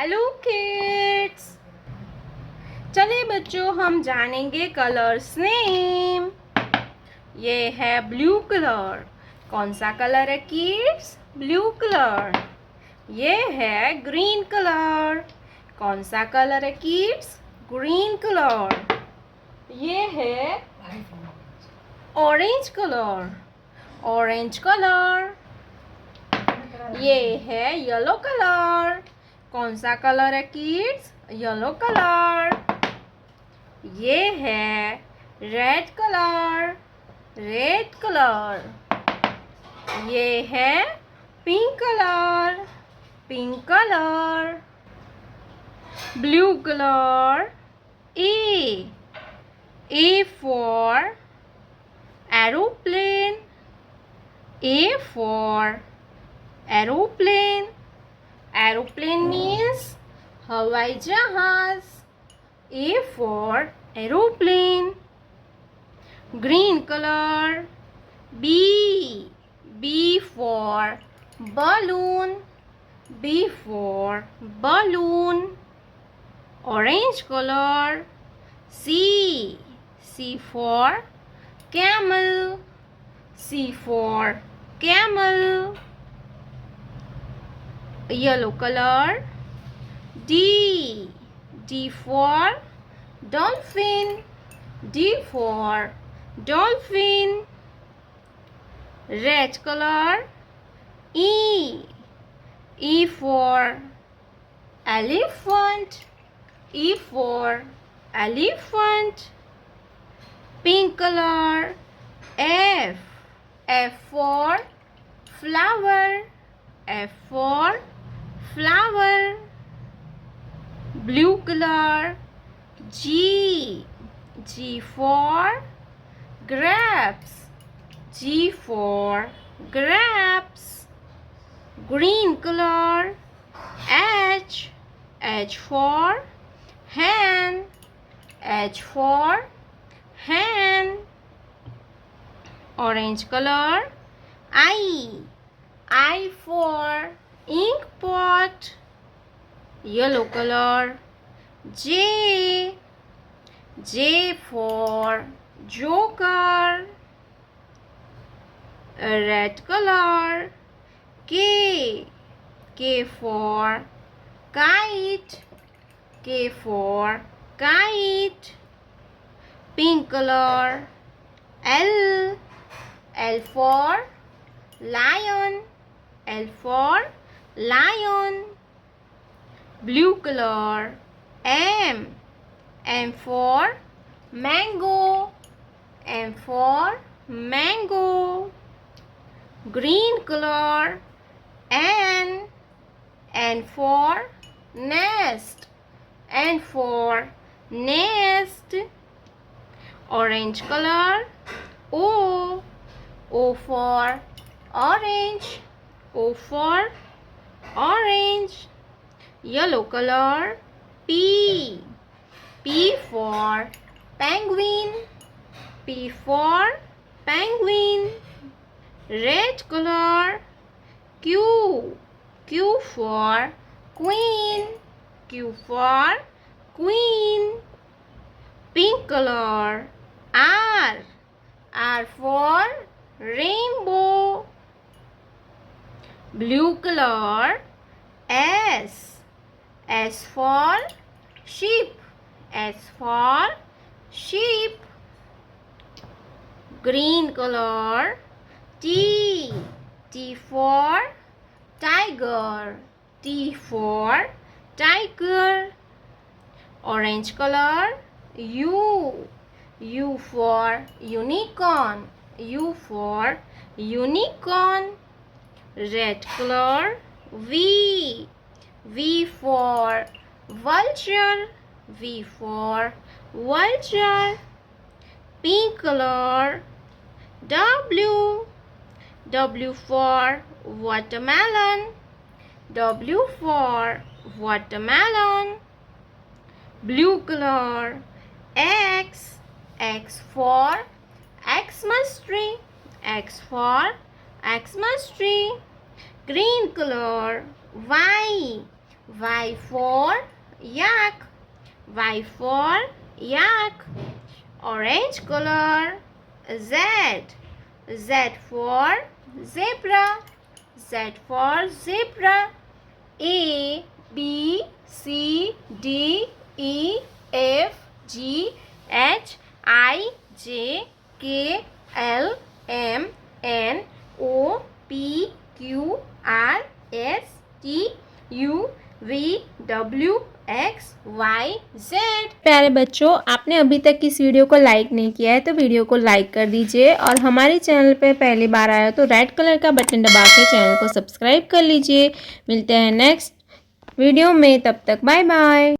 Hello kids. चलिए बच्चों, हम जानेंगे कलर्स नेम। ये है ब्लू कलर। कौन सा कलर है किड्स? Blue colour. ये है ग्रीन कलर। कौन सा कलर है किड्स? Green colour. ये है ऑरेंज कलर। Orange colour. ये है येलो कलर। कौन सा कलर है किड्स? Yellow colour. ये है रेड कलर। Red colour. ये है pink colour. Pink colour. Blue colour. A for aeroplane. A for aeroplane. Aeroplane means हवाई जहाज. A for aeroplane. Green color. B for balloon. B for balloon. Orange color. C for camel. C for camel. Yellow color. D for dolphin. D for dolphin. Red color. E for elephant. E for elephant. Pink color. F for flower. F for flower. Blue color. G for grapes. G for grapes. Green color. H for hen. H for hen. Orange color. I for ink pot. Yellow color. J for joker. Red color. K for kite. K for kite. Pink color. L for lion. L for lion. Blue color. M for mango. M for mango. Green color. N for nest. N for nest. Orange color. O for orange. O for orange. Yellow color. P for penguin. P for penguin. Red color. Q for queen. Q for queen. Pink color. R for rainbow. Blue color. S for sheep. S for sheep. Green color. T for tiger. T for tiger. Orange color. U for unicorn. U for unicorn. Red color. V for vulture. V for vulture. Pink color. W for watermelon. W for watermelon. Blue color. X for Xmas tree. X for Xmas tree. Green color. Y for yak. Y for yak. Orange color. Z. Z for zebra. Z for zebra. A, B, C, D, E, F, G, H, I, J, K, L, M, N, O, P, Q, R, S, T, U, V, W, X, Y, Z। प्यारे बच्चों, आपने अभी तक इस video को like नहीं किया है तो वीडियो को लाइक कर दीजिए और हमारे चैनल पे पहली बार आया तो रेड कलर का बटन दबा के चैनल को सब्सक्राइब कर लीजिए। मिलते हैं नेक्स्ट वीडियो में, तब तक बाय बाय।